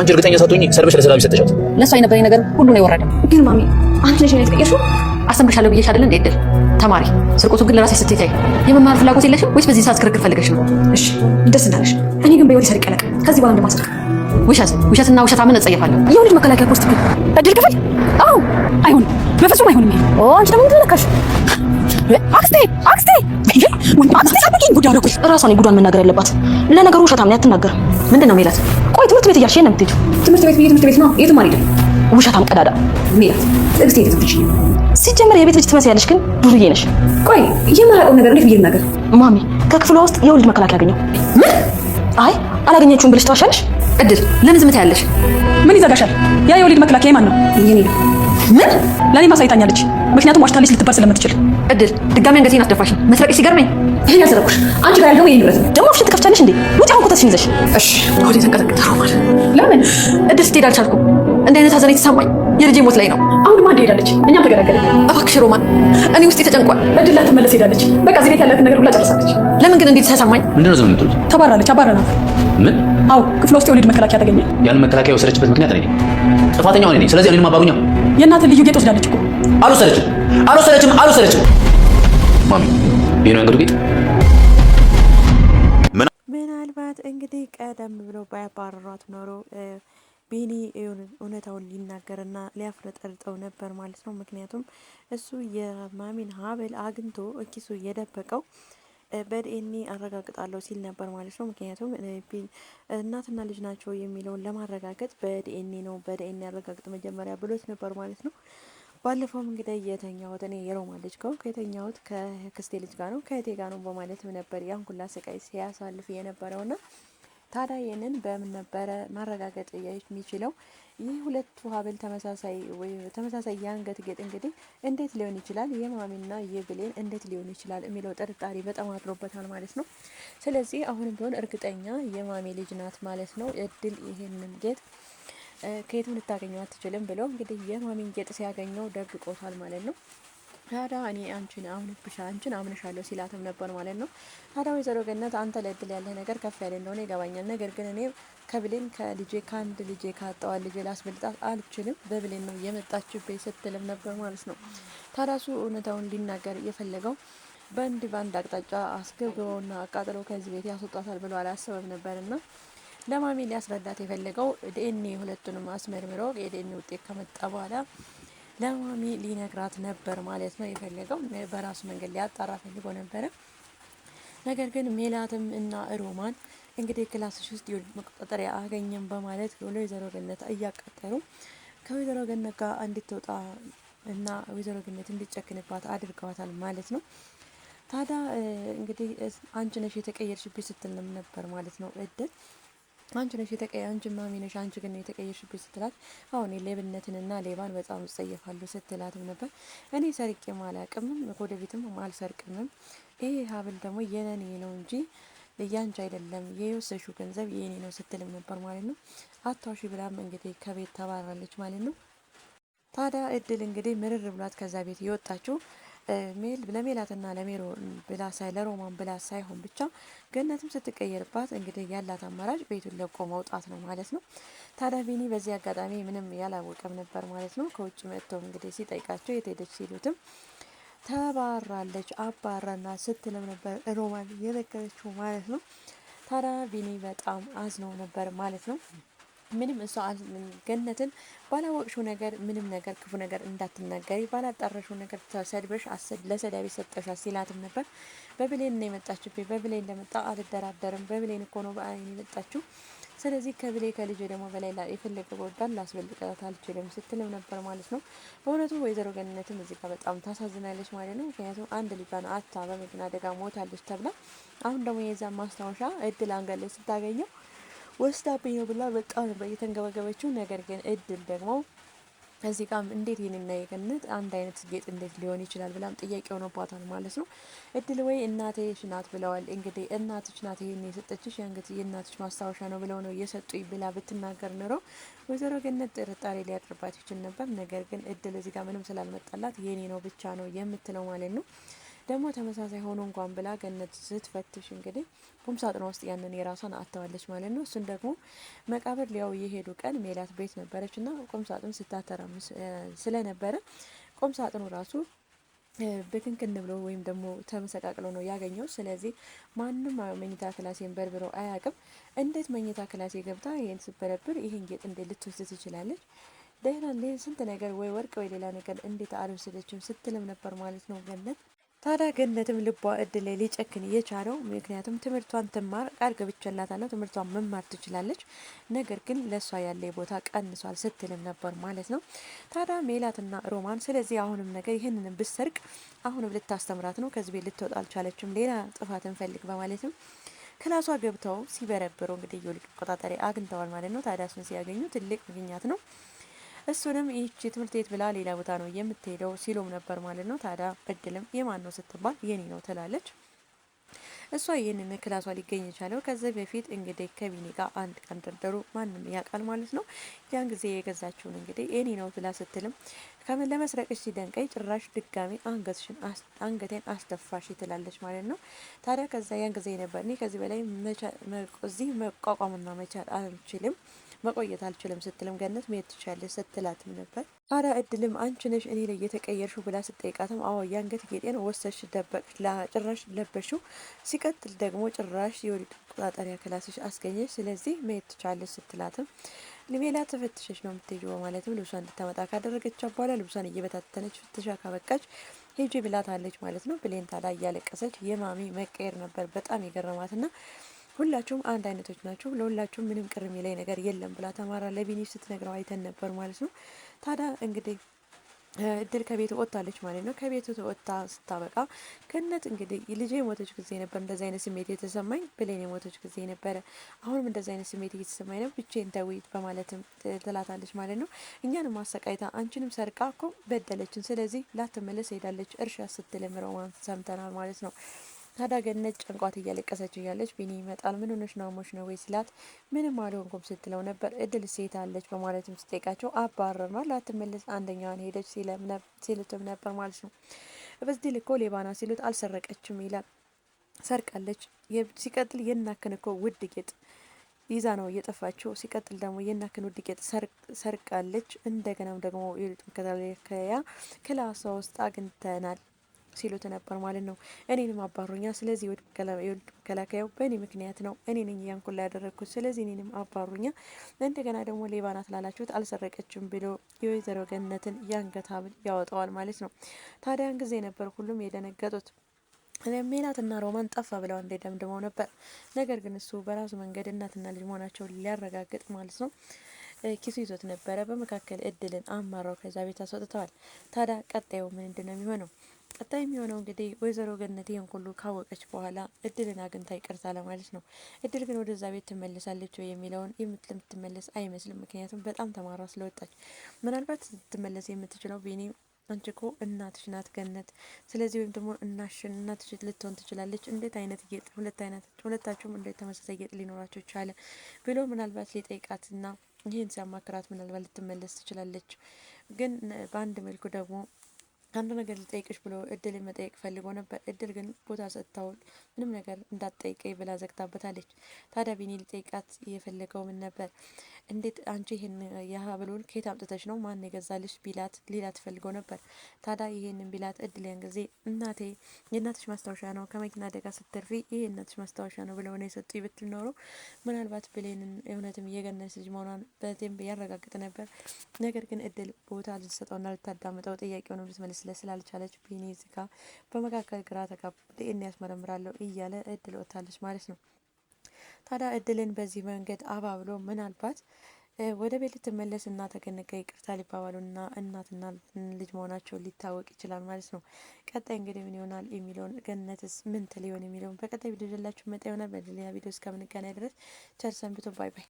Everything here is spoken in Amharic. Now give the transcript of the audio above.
አንቺ እርግጠኛ ሳትሆኚ ሰርበሽ ለሰላም ሰጠሻት። ለሷ የነበረኝ ነገር ሁሉ ነው የወረደው። ግን ማሚ አንቺ ነሽ ነው የተቀየርሽው? አስተምርሻለሁ ብዬሽ አይደል እንዴ? እድል ተማሪ። ስርቆቱን ግን ለራስሽ ስትይ የመማር ፍላጎት የለሽም ወይስ በዚህ ሰዓት ክርክር ፈልገሽ ነው? እሺ ደስ እንዳለሽ። እኔ ግን በህይወት ሰርቅ ያለቀ ከዚህ በኋላ እንደማሰርቅ ውሸትና ውሸታምን እጸየፋለሁ። የው ልጅ መከላከያ ፖስት ግን እድል ክፍል? አዎ አይሆንም፣ በፍጹም አይሆንም። አንቺ ደግሞ ምን ተነካሽ? አክስቴ ሳትበቂኝ ጉድ አደረኩሽ። እራሷን ጉዷን መናገር ያለባት። ለነገሩ ውሸታም ነው አትናገርም። ምንድን ነው ሜላት? ቆይ ትምህርት ቤት እያልሽ ነው የምትሄጂው? ትምህርት ቤት ነው የትም አልሄድም። ውሸታም ቀዳዳ ሜላት ትዕግስት የትትብሽ ሲጀመር የቤት ልጅ ትመስያለሽ፣ ግን ዱርዬ ነሽ። ቆይ የማላውቀው ነገር እንዴት ብዬ ልናገር? ማሚ ከክፍሏ ውስጥ የወሊድ መከላከያ ያገኘው። ምን? አይ አላገኘችውም ብለሽ ተዋሻለሽ? እድል ለምን ዝም ትያለሽ? ምን ይዘጋሻል? ያ የወሊድ መከላከያ ማን ነው? የኔ ነው። ምን? ለኔ ማሳይታኛለች። ምክንያቱም ዋሽታለች ልትባል ስለምትችል። እድል ድጋሚ አንገቴን አስደፋሽኝ። መስረቅሽ ሲገርመኝ ይሄን ያሰረኩሽ አንቺ ጋር ያለው ይሄን ብረት ደግሞ ፍሽን ትከፍቻለሽ እንዴ? ውጪ አሁን ኮተትሽን ይዘሽ። እሺ ወዴ ተንቀጠቀጠ ማለት ለምን? እድል ስትሄድ አልቻልኩም። እንደ አይነት ሀዘን የተሰማኝ የልጄ ሞት ላይ ነው። አሁን ማን ሄዳለች? እኛም ተገላገልን። እባክሽ ሮማን፣ እኔ ውስጤ ተጨንቋል። እድል ላትመለስ ሄዳለች። በቃ እዚህ ቤት ያላትን ነገር ሁላ ጨርሳለች። ለምን ግን እንዴት ተሰማኝ? ምንድነው ዘመን የምትሉት? ተባራለች። አባረናት። ምን? አዎ ክፍሏ ውስጥ የወሊድ መከላከያ ተገኘ። ያን መከላከያ የወሰደችበት ምክንያት እኔ ጥፋተኛው እኔ ነኝ። ስለዚህ እኔን ማባሩኛ። የእናትህ ልዩ ጌጥ ወስዳለች እኮ። አልወሰደችም። ማሚ ይሄ ነው አንገቱ ጌጥ። ምናልባት እንግዲህ ቀደም ብለው ባያባረሯት ኖሮ ቢኒ እውነታውን ሊናገርና ሊያፍረጠርጠው ነበር ማለት ነው። ምክንያቱም እሱ የማሚን ሀብል አግኝቶ ኪሱ የደበቀው በዲኤንኤ አረጋግጣለሁ ሲል ነበር ማለት ነው። ምክንያቱም እናትና ልጅ ናቸው የሚለውን ለማረጋገጥ በዲኤንኤ በዲኤንኤ አረጋግጥ መጀመሪያ ብሎት ነበር ማለት ነው። ባለፈውም እንግዲህ የተኛሁት እኔ የሮማ ልጅ ከተኛሁት ከክስቴ ልጅ ጋር ነው ከእቴ ጋር ነው በማለት ነበር ያን ሁላ ስቃይ ሲያሳልፍ የነበረውና ታዲያ ይህንን በምን ነበረ ማረጋገጥ የሚችለው? ይህ ሁለቱ ሀብል ተመሳሳይ የአንገት ጌጥ እንግዲህ እንዴት ሊሆን ይችላል? የማሚና የብሌን እንዴት ሊሆን ይችላል የሚለው ጥርጣሬ በጣም አድሮበታል ማለት ነው። ስለዚህ አሁንም ቢሆን እርግጠኛ የማሚ ልጅ ናት ማለት ነው። እድል ይሄንን ጌጥ ከየትም ልታገኘው አትችልም ብለው እንግዲህ የማሚን ጌጥ ሲያገኘው ደግቆታል ማለት ነው። ታዲያ እኔ አንቺን አምንሻለሁ ሲላትም ነበር ማለት ነው። ታዲያ ወይዘሮ ገነት አንተ ለእድል ያለህ ነገር ከፍ ያለ እንደሆነ ይገባኛል። ነገር ግን እኔ ከብሌን ከአንድ ልጄ ካጣዋል ልጄ ላስበልጣት አልችልም። በብሌን ነው የመጣችብኝ ስትልም ነበር ማለት ነው። ታዲያ እሱ እውነታውን ሊናገር የፈለገው በአንድ አቅጣጫ አስገብገውና አቃጥለው ከዚህ ቤት ያስወጣታል ብሎ አላሰበም ነበርና ለማሚ ሊያስረዳት የፈለገው ዲኤንኤ ሁለቱንም አስመርምሮ የዲኤንኤ ውጤት ከመጣ በኋላ ለማሚ ሊነግራት ነበር ማለት ነው የፈለገው። በራሱ መንገድ ሊያጣራ ፈልጎ ነበረ። ነገር ግን ሜላትም እና ሮማን እንግዲህ ክላስሽ ውስጥ የወሊድ መቆጣጠሪያ አገኘም በማለት ወይዘሮ ገነት እያቃጠሩ ከወይዘሮ ገነት ጋር እንድትወጣ እና ወይዘሮ ገነት እንድትጨክንባት አድርገዋታል ማለት ነው። ታዲያ እንግዲህ አንቺ ነሽ የተቀየርሽብኝ ስትልም ነበር ማለት ነው እድል አንቺ ነሽ አንቺ ማሚ ነሽ አንቺ ግን የተቀየርሽብኝ ስትላት አሁን ሌብነትንና ሌባን በጣም እጸየፋለሁ ስትላትም ነበር። እኔ ሰርቄም አላቅምም ወደፊትም አልሰርቅምም። ይሄ ሀብል ደግሞ የኔ ነው እንጂ ያንቺ አይደለም፣ የወሰሽው ገንዘብ የኔ ነው ስትልም ነበር ማለት ነው። አታውሺ ብላም እንግዲህ ከቤት ተባራለች ማለት ነው። ታዲያ እድል እንግዲህ ምርር ብሏት ከዛ ቤት የወጣችው ለሜላትና ለሜሮ ብላ ለሮማን ብላ ሳይሆን ብቻ ገነትም ስትቀየርባት እንግዲህ ያላት አማራጭ ቤቱን ለቆ መውጣት ነው ማለት ነው። ታዲያ ቢኒ በዚህ አጋጣሚ ምንም ያላወቀም ነበር ማለት ነው። ከውጭ መጥተው እንግዲህ ሲጠይቃቸው የት ሄደች ሲሉትም ተባራለች አባራና ስትልም ነበር ሮማን የነገረችው ማለት ነው። ታዲያ ቢኒ በጣም አዝነው ነበር ማለት ነው። ምንም እሷ ገነትን ባላወቅሽው ነገር ምንም ነገር ክፉ ነገር እንዳትናገሪ ባላጣረሽው ነገር ተሰድበሽ ለሰዳቢ ሰጠሻ ሲላትም ነበር። በብሌን ነው የመጣችብኝ፣ በብሌን እንደመጣ አልደራደርም፣ በብሌን እኮ ነው በአይን የመጣችው። ስለዚህ ከልጅ ደግሞ በላይ የፈለገ ቦታን ላስበልጣት አልችልም ስትልም ነበር ማለት ነው። በእውነቱ ወይዘሮ ገነትም እዚህ ጋር በጣም ታሳዝናለች ማለት ነው። ምክንያቱም አንድ ልጇን አታ በመኪና አደጋ ሞታለች ተብላ አሁን ደግሞ የዛን ማስታወሻ እድል አንገለች ስታገኘው ወስዳብኝ ነው ብላ በጣም ነበር እየተንገበገበችው። ነገር ግን እድል ደግሞ እዚህ ጋር እንዴት ይህንና የገነት አንድ አይነት ጌጥ እንዴት ሊሆን ይችላል ብላም ጥያቄ ሆኖባታል ማለት ነው። እድል ወይ እናትሽ ናት ብለዋል እንግዲህ እናትሽ ናት ይሄን የሰጠችሽ የእናትሽ ማስታወሻ ነው ብለው ነው የሰጡኝ ብላ ብትናገር ኖሮ ወይዘሮ ገነት ጥርጣሬ ሊያድርባት ይችል ነበር። ነገር ግን እድል እዚህ ጋር ምንም ስላልመጣላት የኔ ነው ብቻ ነው የምትለው ማለት ነው። ደግሞ ተመሳሳይ ሆኖ እንኳን ብላ ገነት ስትፈትሽ እንግዲህ ቁም ሳጥኗ ውስጥ ያንን የራሷን አጥተዋለች ማለት ነው። እሱን ደግሞ መቃብር ሊያው የሄዱ ቀን ሜላት ቤት ነበረች እና ቁም ሳጥን ስታተራምስ ስለነበረ ቁም ሳጥኑ ራሱ ብክንክን ብሎ ወይም ደግሞ ተመሰቃቅሎ ነው ያገኘው። ስለዚህ ማንም መኝታ ክላሴን በርብሮ አያውቅም። እንዴት መኝታ ክላሴ ገብታ ይሄን ስበረብር ይሄን ጌጥ እንዴት ልትወስድ ትችላለች? ደህና ስንት ነገር ወይ ወርቅ ወይ ሌላ ነገር እንዴት አልወሰደችም ስትልም ነበር ማለት ነው ገነት። ታዲያ ገነትም ልቧ እድል ላይ ሊጨክን የቻለው ምክንያቱም ትምህርቷን ትማር ቃል ገብቼላታለሁ፣ ትምህርቷን መማር ትችላለች፣ ነገር ግን ለእሷ ያለ ቦታ ቀንሷል ስትልም ነበር ማለት ነው። ታዲያ ሜላትና ሮማን ስለዚህ አሁንም ነገር ይህንንም ብሰርቅ አሁንም ልታስተምራት ነው፣ ከዚህ ቤት ልትወጣ አልቻለችም፣ ሌላ ጥፋትን ፈልግ በማለትም ክላሷ ገብተው ሲበረብሩ እንግዲህ የወሊድ ቆጣጠሪ አግኝተዋል ማለት ነው። ታዲያ እሱን ሲያገኙ ትልቅ ምክንያት ነው። እሱንም ይህቺ ትምህርት ቤት ብላ ሌላ ቦታ ነው የምትሄደው ሲሉም ነበር ማለት ነው። ታዲያ እድልም የማን ነው ስትባል የኔ ነው ትላለች። እሷ ይህንን ክላሷ ሊገኝ የቻለው ከዚህ በፊት እንግዲህ ከቢኒ ጋር አንድ ቀን ደርደሩ ማንም ያውቃል ማለት ነው። ያን ጊዜ የገዛችውን እንግዲህ የኔ ነው ብላ ስትልም ከምን ለመስረቅሽ ሲደንቀኝ ጭራሽ ድጋሚ አንገቴን አስደፋሽ ትላለች ማለት ነው። ታዲያ ከዛ ያን ጊዜ ነበር እኔ ከዚህ በላይ እዚህ መቋቋምና መቻል አልችልም መቆየት አልችልም ስትልም ገነት መሄድ ትችላለች ስትላትም ነበር። ታዲያ እድልም አንቺ ነሽ እኔ ላይ የተቀየርሽው ብላ ስጠይቃትም አዎ የአንገት ጌጤን ወሰሽ ደበቅ ጭራሽ ለበሽው፣ ሲቀጥል ደግሞ ጭራሽ የወሊድ መቆጣጠሪያ ክላስሽ አስገኘሽ፣ ስለዚህ መሄድ ትችላለች ስትላትም ሌላ ተፈትሸሽ ነው የምትሄጂው በማለትም ልብሷን እንድታመጣ ካደረገች በኋላ ልብሷን እየበታተነች ፍትሻ ካበቃች ሄጂ ብላታለች ማለት ነው። ብሌን ታዲያ እያለቀሰች የማሚ መቀየር ነበር በጣም የገረማትና ሁላችሁም አንድ አይነቶች ናቸው፣ ለሁላችሁም ምንም ቅር የሚለኝ ነገር የለም ብላ ተማራ ለቢኒ ስትነግረው አይተን ነበር ማለት ነው። ታዲያ እንግዲህ እድል ከቤት ወጥታለች ማለት ነው። ከቤቱ ወጥታ ስታበቃ ገነት እንግዲህ ልጄ የሞተች ጊዜ ነበር እንደዚህ አይነት ስሜት የተሰማኝ፣ ብሌን የሞተች ጊዜ ነበረ፣ አሁንም እንደዚህ አይነት ስሜት እየተሰማኝ ነው፣ ብቻዬን ተውት በማለትም ትላታለች ማለት ነው። እኛንም አሰቃይታ አንቺንም ሰርቃ እኮ በደለችን፣ ስለዚህ ላትመለስ ሄዳለች እርሻ ስትልም ሮማን ሰምተናል ማለት ነው። ታዲያ ገነት ጨንቋት እያለቀሰች እያለች ቢኒ ይመጣል። ምን ሆነሽ ነው አሞሽ ነው ወይ ሲላት ምንም አልሆንኩም ስትለው ነበር። እድል ሴት አለች በማለትም ስጠይቃቸው አባረርናል ላትመለስ አንደኛዋን ሄደች ሲሉትም ነበር ማለት ነው። በዚህ ልኮ ሌባና ሲሉት አልሰረቀችም ይላል፣ ሰርቃለች። ሲቀጥል የናክን እኮ ውድ ጌጥ ይዛ ነው እየጠፋችው። ሲቀጥል ደግሞ የናክን ውድ ጌጥ ሰርቃለች። እንደገናም ደግሞ የወሊድ መከላከያ ክላሷ ውስጥ አግኝተናል ሲሉት ነበር ማለት ነው። እኔንም አባሩኛ፣ ስለዚህ የወሊድ መከላከያው በእኔ ምክንያት ነው፣ እኔ ነኝ ያን ኩላ ያደረግኩት፣ ስለዚህ እኔንም አባሩኛ። እንደገና ደግሞ ሌባ ናት ላላችሁት አልሰረቀችም ብሎ የወይዘሮ ገነትን የአንገት ሐብል ያወጣዋል ማለት ነው። ታዲያን ጊዜ ነበር ሁሉም የደነገጡት። ሜላትና ሮማን ጠፋ ብለው እንደ ደምድመው ነበር። ነገር ግን እሱ በራሱ መንገድ እናትና ልጅ መሆናቸውን ሊያረጋግጥ ማለት ነው ኪሱ ይዞት ነበረ። በመካከል እድልን አማራው ከዛ ቤት አስወጥተዋል። ታዲያ ቀጣዩ ምንድን ነው የሚሆነው? ቀጣይ የሚሆነው እንግዲህ ወይዘሮ ገነት ይህን ሁሉ ካወቀች በኋላ እድልን አግኝታ ይቅርታ ለማለት ነው። እድል ግን ወደዛ ቤት ትመለሳለች ወይ የሚለውን የምትመለስ አይመስልም። ምክንያቱም በጣም ተማራ ስለወጣች። ምናልባት ትመለስ የምትችለው ቢኒ አንቺ እኮ እናትሽ ናት ገነት፣ ስለዚህ ወይም ደግሞ እናትሽ ልትሆን ትችላለች። እንዴት አይነት ጌጥ ሁለታችሁም እንዴት ተመሳሳይ ጌጥ ሊኖራቸው ቻለ ብሎ ምናልባት ሊጠይቃትና ይህን ሲያማክራት ምናልባት ልትመለስ ትችላለች። ግን በአንድ መልኩ ደግሞ አንድ ነገር ልጠይቅሽ ብሎ እድል መጠየቅ ፈልጎ ነበር። እድል ግን ቦታ ሰጥታው ምንም ነገር እንዳትጠይቀኝ ብላ ዘግታበታለች። ታዲያ ቢኒ ሊጠይቃት የፈለገው ምን ነበር? እንዴት አንቺ ይሄን የሀብሉን ከየት አምጥተሽ ነው ማን የገዛልሽ ቢላት ሊላት ፈልገው ነበር። ታዲያ ይሄንን ቢላት እድል ያን ጊዜ እናቴ የእናትሽ ማስታወሻ ነው ከመኪና አደጋ ስትተርፊ ይሄ እናትሽ ማስታወሻ ነው ብለው ነው የሰጡ ብትል ኖሮ ምናልባት ብሌንን እውነትም የገነች ልጅ መሆኗን በደንብ ያረጋግጥ ነበር። ነገር ግን እድል ቦታ ልትሰጠውና ልታዳምጠው ጥያቄውን ልትመልስ ስላልቻለች ቢኒ እዚህ ጋ በመካከል ግራ ተጋባ። ዲኤንኤ ያስመረምራለሁ እያለ እድል ወጥታለች ማለት ነው። ታዲያ እድልን በዚህ መንገድ አባብሎ ምናልባት ወደ ቤት ልትመለስ እና ተገነገ ይቅርታ ሊባባሉና እናትና ልጅ መሆናቸው ሊታወቅ ይችላል ማለት ነው። ቀጣይ እንግዲህ ምን ይሆናል የሚለውን ገነትስ ምን ትል ይሆን የሚለውን በቀጣይ ቪዲዮ ይዤላችሁ መጣ ይሆናል። በሌላ ቪዲዮ እስከምንገናኝ ድረስ ቸር ሰንብቱ። ባይ ባይ።